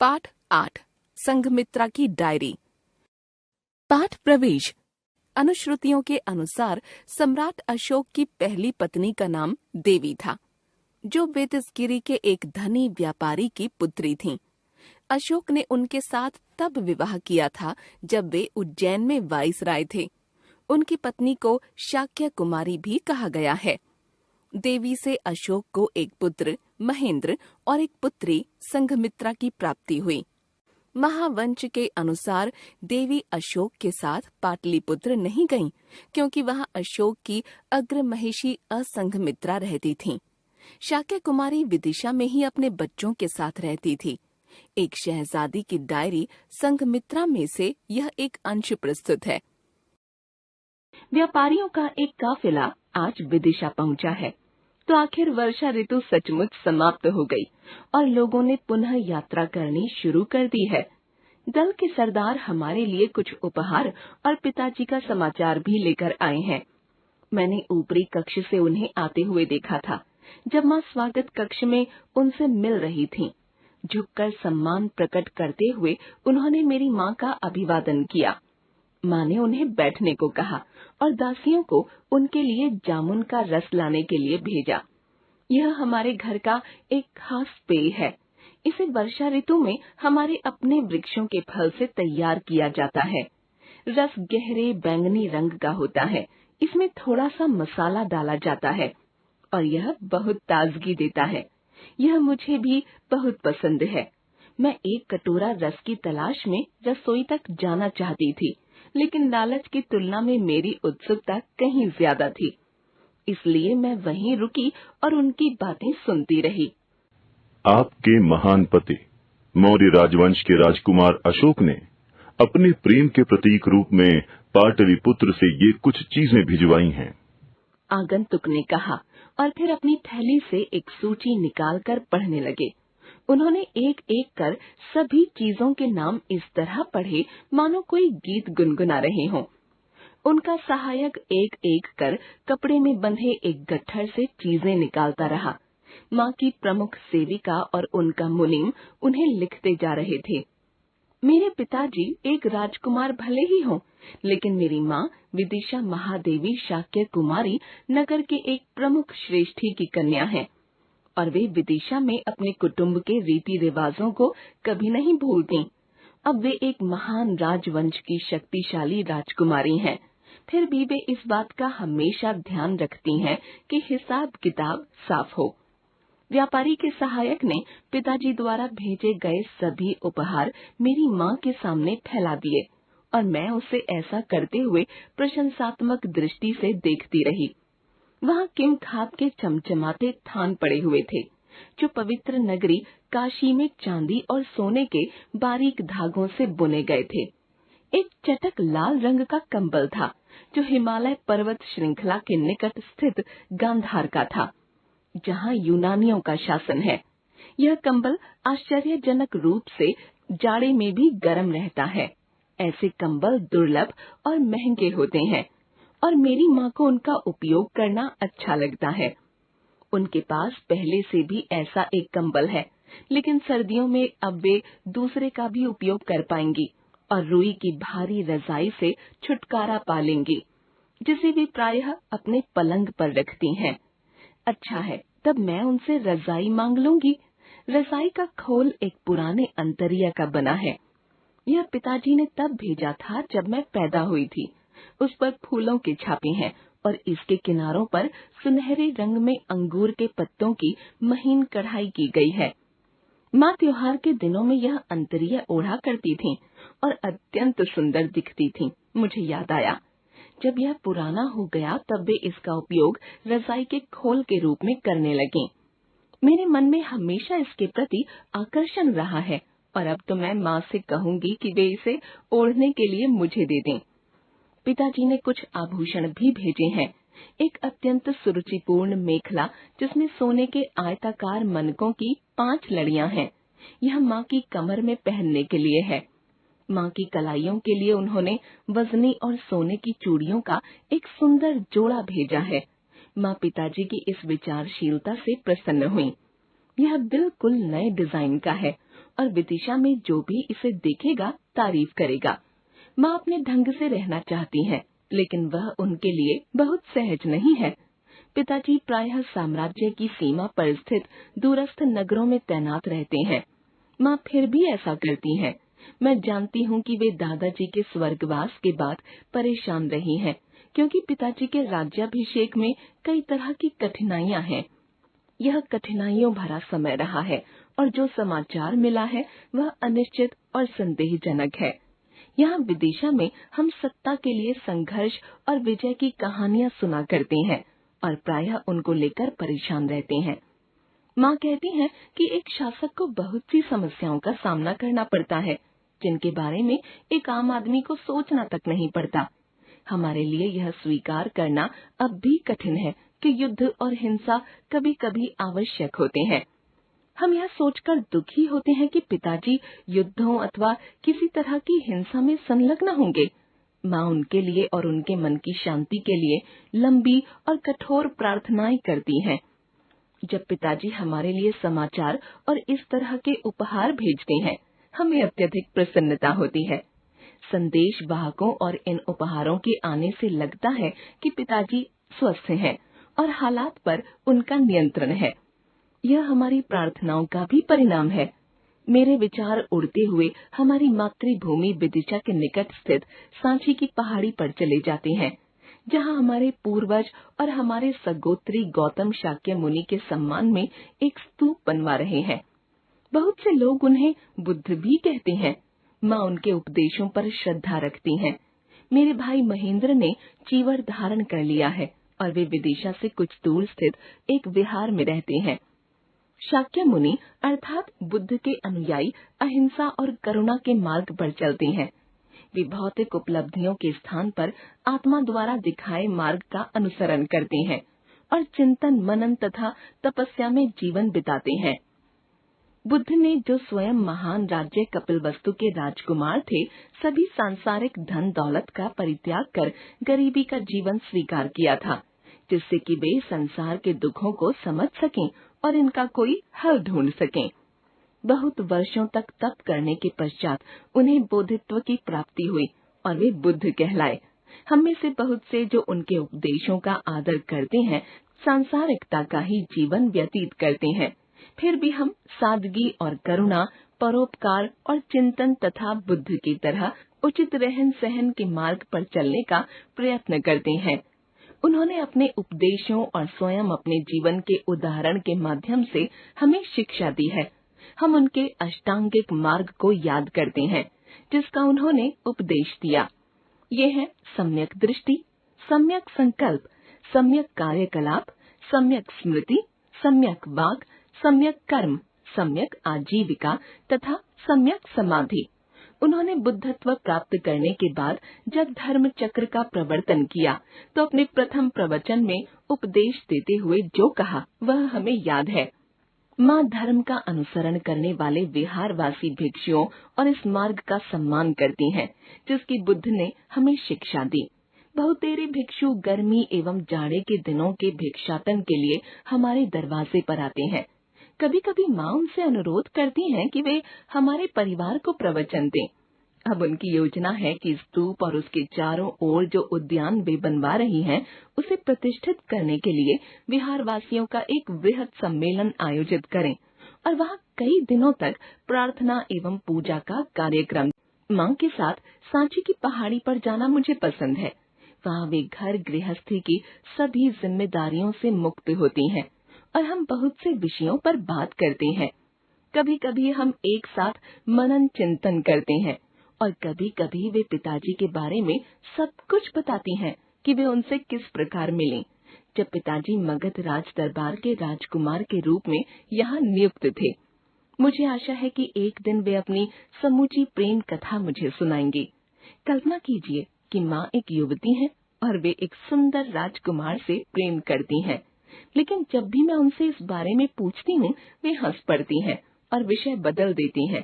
पाठ 8 संघमित्रा की डायरी। पाठ प्रवेश। अनुश्रुतियों के अनुसार सम्राट अशोक की पहली पत्नी का नाम देवी था, जो वेदसगिरी के एक धनी व्यापारी की पुत्री थीं। अशोक ने उनके साथ तब विवाह किया था जब वे उज्जैन में वाइसराय थे। उनकी पत्नी को शाक्य कुमारी भी कहा गया है। देवी से अशोक को एक पुत्र महेंद्र और एक पुत्री संघमित्रा की प्राप्ति हुई। महावंश के अनुसार देवी अशोक के साथ पाटलिपुत्र नहीं गईं, क्योंकि वहां अशोक की अग्रमहिषी असंघमित्रा रहती थीं। शाक्य कुमारी विदिशा में ही अपने बच्चों के साथ रहती थी। एक शहजादी की डायरी संघमित्रा में से यह एक अंश प्रस्तुत है। व्यापारियों का एक काफिला आज विदिशा पहुंचा है, तो आखिर वर्षा ऋतु सचमुच समाप्त हो गई और लोगों ने पुनः यात्रा करनी शुरू कर दी है। दल के सरदार हमारे लिए कुछ उपहार और पिताजी का समाचार भी लेकर आए हैं। मैंने ऊपरी कक्ष से उन्हें आते हुए देखा था, जब माँ स्वागत कक्ष में उनसे मिल रही थीं। झुककर सम्मान प्रकट करते हुए उन्होंने मेरी माँ का अभिवादन किया। माँ ने उन्हें बैठने को कहा और दासियों को उनके लिए जामुन का रस लाने के लिए भेजा। यह हमारे घर का एक खास पेय है। इसे वर्षा ऋतु में हमारे अपने वृक्षों के फल से तैयार किया जाता है। रस गहरे बैंगनी रंग का होता है। इसमें थोड़ा सा मसाला डाला जाता है और यह बहुत ताजगी देता है। यह मुझे भी बहुत पसंद है। मैं एक कटोरा रस की तलाश में रसोई तक जाना चाहती थी, लेकिन लालच की तुलना में मेरी उत्सुकता कहीं ज्यादा थी। इसलिए मैं वहीं रुकी और उनकी बातें सुनती रही। आपके महान पति मौर्य राजवंश के राजकुमार अशोक ने अपने प्रेम के प्रतीक रूप में पाटलिपुत्र से ये कुछ चीजें भिजवाई हैं। आगंतुक ने कहा और फिर अपनी थैली से एक सूची निकालकर पढ़ने लगे। उन्होंने एक एक कर सभी चीजों के नाम इस तरह पढ़े मानो कोई गीत गुनगुना रहे हों। उनका सहायक एक एक कर कपड़े में बंधे एक गट्ठर से चीजें निकालता रहा। माँ की प्रमुख सेविका और उनका मुनीम उन्हें लिखते जा रहे थे। मेरे पिताजी एक राजकुमार भले ही हों, लेकिन मेरी माँ विदिशा महादेवी शाक्य कुमारी नगर के एक प्रमुख श्रेष्ठी की कन्या है और वे विदिशा में अपने कुटुंब के रीति रिवाजों को कभी नहीं भूलती। अब वे एक महान राजवंश की शक्तिशाली राजकुमारी हैं, फिर भी वे इस बात का हमेशा ध्यान रखती हैं कि हिसाब किताब साफ हो। व्यापारी के सहायक ने पिताजी द्वारा भेजे गए सभी उपहार मेरी माँ के सामने फैला दिए और मैं उसे ऐसा करते हुए प्रशंसात्मक दृष्टि से देखती रही। वहाँ किम खाब के चमचमाते थान पड़े हुए थे, जो पवित्र नगरी काशी में चांदी और सोने के बारीक धागों से बुने गए थे। एक चटक लाल रंग का कंबल था, जो हिमालय पर्वत श्रृंखला के निकट स्थित गांधार का था, जहाँ यूनानियों का शासन है। यह कंबल आश्चर्यजनक रूप से जाड़े में भी गर्म रहता है। ऐसे कंबल दुर्लभ और महंगे होते हैं और मेरी माँ को उनका उपयोग करना अच्छा लगता है। उनके पास पहले से भी ऐसा एक कंबल है, लेकिन सर्दियों में अब वे दूसरे का भी उपयोग कर पाएंगी और रुई की भारी रजाई से छुटकारा पा लेंगी, जिसे वे प्रायः अपने पलंग पर रखती हैं। अच्छा है, तब मैं उनसे रजाई मांग लूंगी। रजाई का खोल एक पुराने अंतरिया का बना है। यह पिताजी ने तब भेजा था जब मैं पैदा हुई थी। उस पर फूलों के छापे हैं और इसके किनारों पर सुनहरे रंग में अंगूर के पत्तों की महीन कढ़ाई की गई है। माँ त्योहार के दिनों में यह अंतरिया ओढ़ा करती थीं और अत्यंत सुंदर दिखती थीं। मुझे याद आया, जब यह पुराना हो गया तब वे इसका उपयोग रजाई के खोल के रूप में करने लगीं। मेरे मन में हमेशा इसके प्रति आकर्षण रहा है और अब तो मैं माँ से कहूंगी कि वे इसे ओढ़ने के लिए मुझे दे दें। पिताजी ने कुछ आभूषण भी भेजे हैं। एक अत्यंत सुरुचिपूर्ण मेखला, जिसमें सोने के आयताकार मनकों की 5 लड़ियां हैं। यह माँ की कमर में पहनने के लिए है। माँ की कलाइयों के लिए उन्होंने वजनी और सोने की चूड़ियों का एक सुंदर जोड़ा भेजा है। माँ पिताजी की इस विचारशीलता से प्रसन्न हुई। यह बिल्कुल नए डिजाइन का है और विदिशा में जो भी इसे देखेगा तारीफ करेगा। माँ अपने ढंग से रहना चाहती हैं, लेकिन वह उनके लिए बहुत सहज नहीं है। पिताजी प्रायः साम्राज्य की सीमा पर स्थित दूरस्थ नगरों में तैनात रहते हैं। माँ फिर भी ऐसा करती हैं। मैं जानती हूँ कि वे दादाजी के स्वर्गवास के बाद परेशान रही हैं, क्योंकि पिताजी के राज्याभिषेक में कई तरह की कठिनाइयाँ हैं। यह कठिनाइयों भरा समय रहा है और जो समाचार मिला है वह अनिश्चित और संदेहजनक है। यहाँ विदिशा में हम सत्ता के लिए संघर्ष और विजय की कहानियाँ सुना करते हैं और प्रायः उनको लेकर परेशान रहते हैं। माँ कहती हैं कि एक शासक को बहुत सी समस्याओं का सामना करना पड़ता है, जिनके बारे में एक आम आदमी को सोचना तक नहीं पड़ता। हमारे लिए यह स्वीकार करना अब भी कठिन है कि युद्ध और हिंसा कभी कभी आवश्यक होते हैं। हम यह सोचकर दुखी होते हैं कि पिताजी युद्धों अथवा किसी तरह की हिंसा में संलग्न होंगे। माँ उनके लिए और उनके मन की शांति के लिए लंबी और कठोर प्रार्थनाएं करती हैं। जब पिताजी हमारे लिए समाचार और इस तरह के उपहार भेजते हैं, हमें अत्यधिक प्रसन्नता होती है। संदेश वाहकों और इन उपहारों के आने से लगता है कि पिताजी स्वस्थ हैं और हालात पर उनका नियंत्रण है। यह हमारी प्रार्थनाओं का भी परिणाम है। मेरे विचार उड़ते हुए हमारी मातृभूमि विदिशा के निकट स्थित सांची की पहाड़ी पर चले जाते हैं, जहाँ हमारे पूर्वज और हमारे सगोत्री गौतम शाक्य मुनि के सम्मान में एक स्तूप बनवा रहे हैं। बहुत से लोग उन्हें बुद्ध भी कहते हैं। माँ उनके उपदेशों पर श्रद्धा रखती हैं। मेरे भाई महेंद्र ने चीवर धारण कर लिया है और वे विदिशा से कुछ दूर स्थित एक विहार में रहते हैं। शाक्य मुनि अर्थात बुद्ध के अनुयायी अहिंसा और करुणा के मार्ग पर चलते हैं। वे भौतिक उपलब्धियों के स्थान पर आत्मा द्वारा दिखाए मार्ग का अनुसरण करते हैं और चिंतन मनन तथा तपस्या में जीवन बिताते हैं। बुद्ध ने, जो स्वयं महान राज्य कपिलवस्तु के राजकुमार थे, सभी सांसारिक धन दौलत का परित्याग कर गरीबी का जीवन स्वीकार किया था, जिससे कि वे संसार के दुखों को समझ सकें और इनका कोई हल ढूंढ सकें। बहुत वर्षों तक तप करने के पश्चात उन्हें बोधित्व की प्राप्ति हुई और वे बुद्ध कहलाए। हम में से बहुत से जो उनके उपदेशों का आदर करते हैं, सांसारिकता का ही जीवन व्यतीत करते हैं। फिर भी हम सादगी और करुणा, परोपकार और चिंतन तथा बुद्ध की तरह उचित रहन सहन के मार्ग पर चलने का प्रयत्न करते हैं। उन्होंने अपने उपदेशों और स्वयं अपने जीवन के उदाहरण के माध्यम से हमें शिक्षा दी है। हम उनके अष्टांगिक मार्ग को याद करते हैं, जिसका उन्होंने उपदेश दिया। ये है सम्यक दृष्टि, सम्यक संकल्प, सम्यक कार्यकलाप, सम्यक स्मृति, सम्यक वाक, सम्यक कर्म, सम्यक आजीविका तथा सम्यक समाधि। उन्होंने बुद्धत्व प्राप्त करने के बाद जब धर्म चक्र का प्रवर्तन किया, तो अपने प्रथम प्रवचन में उपदेश देते हुए जो कहा वह हमें याद है। माँ धर्म का अनुसरण करने वाले विहारवासी भिक्षुओं और इस मार्ग का सम्मान करती हैं, जिसकी बुद्ध ने हमें शिक्षा दी। बहुतेरे भिक्षु गर्मी एवं जाड़े के दिनों के भिक्षाटन के लिए हमारे दरवाजे पर आते हैं। कभी कभी माँ उनसे अनुरोध करती हैं कि वे हमारे परिवार को प्रवचन दें। अब उनकी योजना है कि स्तूप और उसके चारों ओर जो उद्यान वे बनवा रही हैं, उसे प्रतिष्ठित करने के लिए विहारवासियों का एक वृहद सम्मेलन आयोजित करें और वहाँ कई दिनों तक प्रार्थना एवं पूजा का कार्यक्रम। माँ के साथ सांची की पहाड़ी पर जाना मुझे पसंद है। वहाँ वे घर गृहस्थी की सभी जिम्मेदारियों से मुक्त होती हैं और हम बहुत से विषयों पर बात करते हैं। कभी कभी हम एक साथ मनन चिंतन करते हैं और कभी कभी वे पिताजी के बारे में सब कुछ बताती हैं कि वे उनसे किस प्रकार मिले, जब पिताजी मगध राज दरबार के राजकुमार के रूप में यहाँ नियुक्त थे। मुझे आशा है कि एक दिन वे अपनी समूची प्रेम कथा मुझे सुनाएंगे। कल्पना कीजिए कि माँ एक युवती है और वे एक सुंदर राजकुमार से प्रेम करती हैं, लेकिन जब भी मैं उनसे इस बारे में पूछती हूँ, वे हंस पड़ती हैं और विषय बदल देती हैं।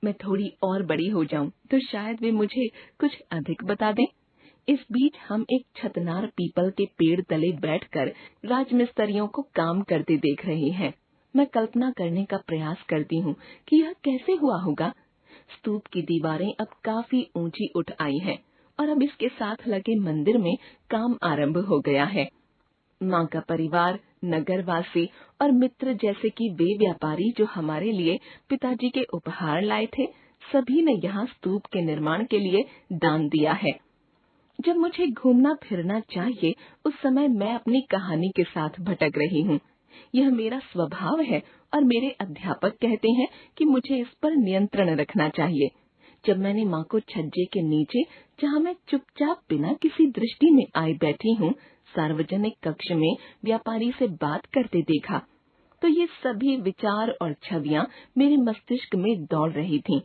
मैं थोड़ी और बड़ी हो जाऊं तो शायद वे मुझे कुछ अधिक बता दें। इस बीच हम एक छतनार पीपल के पेड़ तले बैठकर राजमिस्त्रियों को काम करते देख रहे हैं। मैं कल्पना करने का प्रयास करती हूँ कि यह कैसे हुआ होगा। स्तूप की दीवारें अब काफी ऊंची उठ आई हैं और अब इसके साथ लगे मंदिर में काम आरंभ हो गया है। माँ का परिवार, नगरवासी और मित्र जैसे कि वे व्यापारी जो हमारे लिए पिताजी के उपहार लाए थे, सभी ने यहाँ स्तूप के निर्माण के लिए दान दिया है। जब मुझे घूमना फिरना चाहिए, उस समय मैं अपनी कहानी के साथ भटक रही हूँ। यह मेरा स्वभाव है और मेरे अध्यापक कहते हैं कि मुझे इस पर नियंत्रण रखना चाहिए। जब मैंने माँ को छज्जे के नीचे, जहाँ मैं चुपचाप बिना किसी दृष्टि में आए बैठी हूँ, सार्वजनिक कक्ष में व्यापारी से बात करते देखा, तो ये सभी विचार और छवियां मेरे मस्तिष्क में दौड़ रही थीं।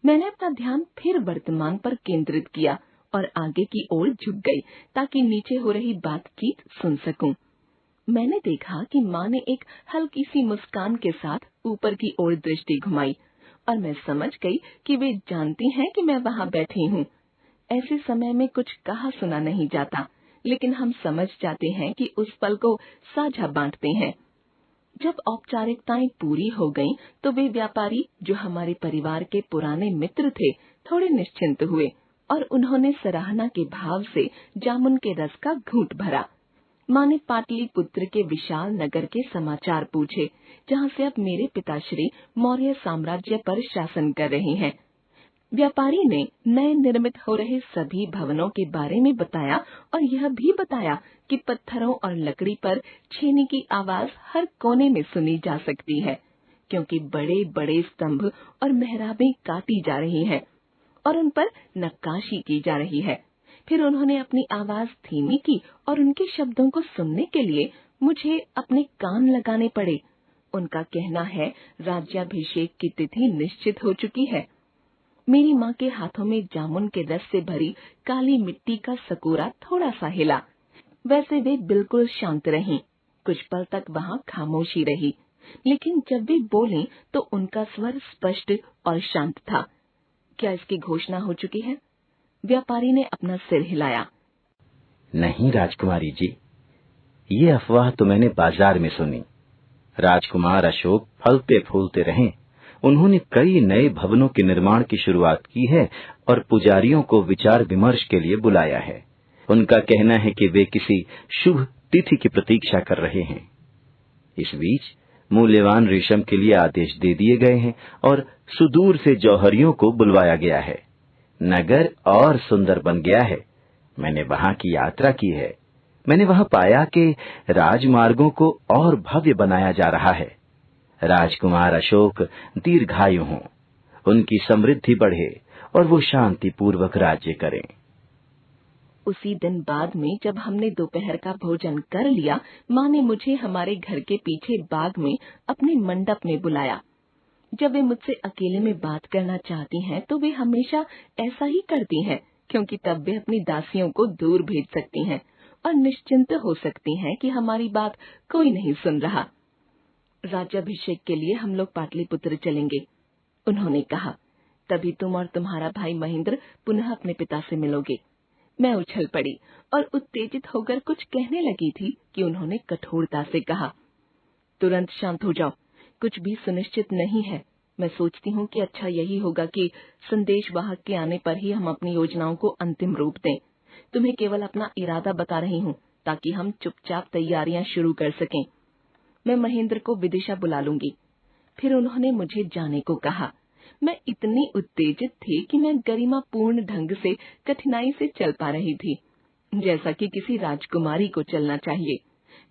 मैंने अपना ध्यान फिर वर्तमान पर केंद्रित किया और आगे की ओर झुक गई ताकि नीचे हो रही बातचीत सुन सकूं। मैंने देखा कि माँ ने एक हल्की सी मुस्कान के साथ ऊपर की ओर दृष्टि घुमाई और मैं समझ गई कि वे जानती हैं कि मैं वहाँ बैठी हूँ। ऐसे समय में कुछ कहा सुना नहीं जाता, लेकिन हम समझ जाते हैं कि उस पल को साझा बांटते हैं। जब औपचारिकताएं पूरी हो गईं, तो वे व्यापारी जो हमारे परिवार के पुराने मित्र थे, थोड़े निश्चिंत हुए और उन्होंने सराहना के भाव से जामुन के रस का घूंट भरा। माँ ने पाटलिपुत्र के विशाल नगर के समाचार पूछे, जहाँ से अब मेरे पिताश्री मौर्य साम्राज्य पर शासन कर रहे हैं। व्यापारी ने नए निर्मित हो रहे सभी भवनों के बारे में बताया और यह भी बताया कि पत्थरों और लकड़ी पर छेनी की आवाज हर कोने में सुनी जा सकती है, क्योंकि बड़े बड़े स्तंभ और मेहराबें काटी जा रही हैं और उन पर नक्काशी की जा रही है। फिर उन्होंने अपनी आवाज धीमी की और उनके शब्दों को सुनने के लिए मुझे अपने कान लगाने पड़े। उनका कहना है, राज्याभिषेक की तिथि निश्चित हो चुकी है। मेरी माँ के हाथों में जामुन के रस से भरी काली मिट्टी का सकोरा थोड़ा सा हिला। वैसे वे बिल्कुल शांत रहीं। कुछ पल तक वहाँ खामोशी रही, लेकिन जब वे बोलीं तो उनका स्वर स्पष्ट और शांत था। क्या इसकी घोषणा हो चुकी है? व्यापारी ने अपना सिर हिलाया। नहीं राजकुमारी जी, ये अफवाह तो मैंने बाजार में सुनी। राजकुमार अशोक फलते फूलते रहे। उन्होंने कई नए भवनों के निर्माण की शुरुआत की है और पुजारियों को विचार विमर्श के लिए बुलाया है। उनका कहना है कि वे किसी शुभ तिथि की प्रतीक्षा कर रहे हैं। इस बीच मूल्यवान रेशम के लिए आदेश दे दिए गए हैं और सुदूर से जौहरियों को बुलवाया गया है। नगर और सुंदर बन गया है। मैंने वहां की यात्रा की है। मैंने वहां पाया कि राजमार्गों को और भव्य बनाया जा रहा है। राजकुमार अशोक दीर्घायु हों, उनकी समृद्धि बढ़े और वो शांति पूर्वक राज्य करें। उसी दिन बाद में जब हमने दोपहर का भोजन कर लिया, माँ ने मुझे हमारे घर के पीछे बाग में अपने मंडप में बुलाया। जब वे मुझसे अकेले में बात करना चाहती हैं, तो वे हमेशा ऐसा ही करती हैं, क्योंकि तब वे अपनी दासियों को दूर भेज सकती हैं और निश्चिंत हो सकती हैं कि हमारी बात कोई नहीं सुन रहा। राज्याभिषेक के लिए हम लोग पाटलिपुत्र चलेंगे, उन्होंने कहा। तभी तुम और तुम्हारा भाई महेंद्र पुनः अपने पिता से मिलोगे। मैं उछल पड़ी और उत्तेजित होकर कुछ कहने लगी थी कि उन्होंने कठोरता से कहा, तुरंत शांत हो जाओ, कुछ भी सुनिश्चित नहीं है। मैं सोचती हूँ कि अच्छा यही होगा कि संदेशवाहक के आने पर ही हम अपनी योजनाओं को अंतिम रूप दें। तुम्हें केवल अपना इरादा बता रही हूँ ताकि हम चुपचाप तैयारियां शुरू कर सकें। मैं महेंद्र को विदिशा बुला लूंगी। फिर उन्होंने मुझे जाने को कहा। मैं इतनी उत्तेजित थी कि मैं गरिमापूर्ण ढंग से कठिनाई से चल पा रही थी, जैसा कि किसी राजकुमारी को चलना चाहिए।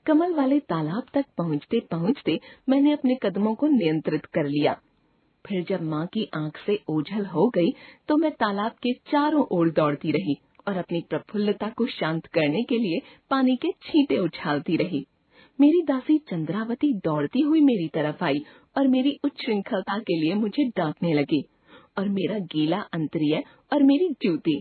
कमल वाले तालाब तक पहुँचते पहुँचते मैंने अपने कदमों को नियंत्रित कर लिया। फिर जब माँ की आंख से ओझल हो गई, तो मैं तालाब के चारों ओर दौड़ती रही और अपनी प्रफुल्लता को शांत करने के लिए पानी के छींटे उछालती रही। मेरी दासी चंद्रावती दौड़ती हुई मेरी तरफ आई और मेरी उच्छृंखलता के लिए मुझे डांटने लगी, और मेरा गीला अंतरिय और मेरी जूती।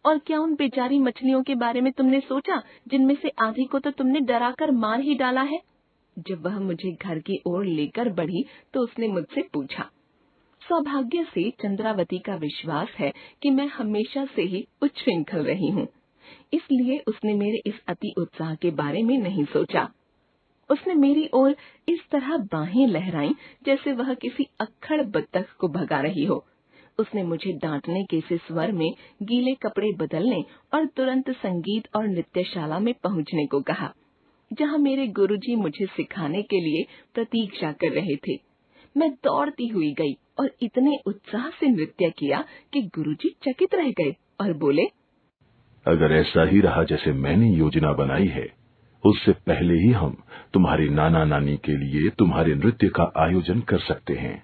और क्या उन बेचारी मछलियों के बारे में तुमने सोचा, जिनमें से आधी को तो तुमने डराकर मार ही डाला है? जब वह मुझे घर की ओर लेकर बढ़ी तो उसने मुझसे पूछा। सौभाग्य से चंद्रावती का विश्वास है कि मैं हमेशा से ही उच्छृंखल रही हूँ, इसलिए उसने मेरे इस अति उत्साह के बारे में नहीं सोचा। उसने मेरी ओर इस तरह बाहें लहराई जैसे वह किसी अक्खड़ बत्तख को भगा रही हो। उसने मुझे डांटने के से स्वर में गीले कपड़े बदलने और तुरंत संगीत और नृत्यशाला में पहुंचने को कहा, जहां मेरे गुरुजी मुझे सिखाने के लिए प्रतीक्षा कर रहे थे। मैं दौड़ती हुई गई और इतने उत्साह से नृत्य किया कि गुरुजी चकित रह गए और बोले, अगर ऐसा ही रहा जैसे मैंने योजना बनाई है, उससे पहले ही हम तुम्हारे नाना नानी के लिए तुम्हारे नृत्य का आयोजन कर सकते हैं।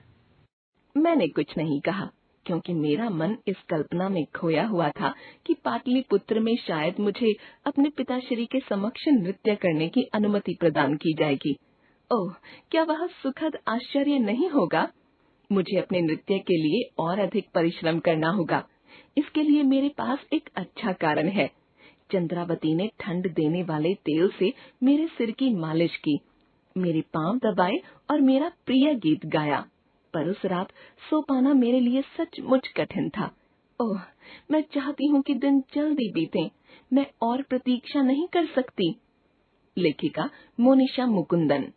मैंने कुछ नहीं कहा, क्योंकि मेरा मन इस कल्पना में खोया हुआ था कि पाटलिपुत्र में शायद मुझे अपने पिताश्री के समक्ष नृत्य करने की अनुमति प्रदान की जाएगी। ओह, क्या वह सुखद आश्चर्य नहीं होगा? मुझे अपने नृत्य के लिए और अधिक परिश्रम करना होगा। इसके लिए मेरे पास एक अच्छा कारण है। चंद्रावती ने ठंड देने वाले तेल से मेरे सिर की मालिश की, मेरे पांव दबाए और मेरा प्रिय गीत गाया। पर उस रात सो पाना मेरे लिए सचमुच कठिन था। ओह, मैं चाहती हूँ कि दिन जल्दी बीते। मैं और प्रतीक्षा नहीं कर सकती। लेखिका मोनिशा मुकुंदन।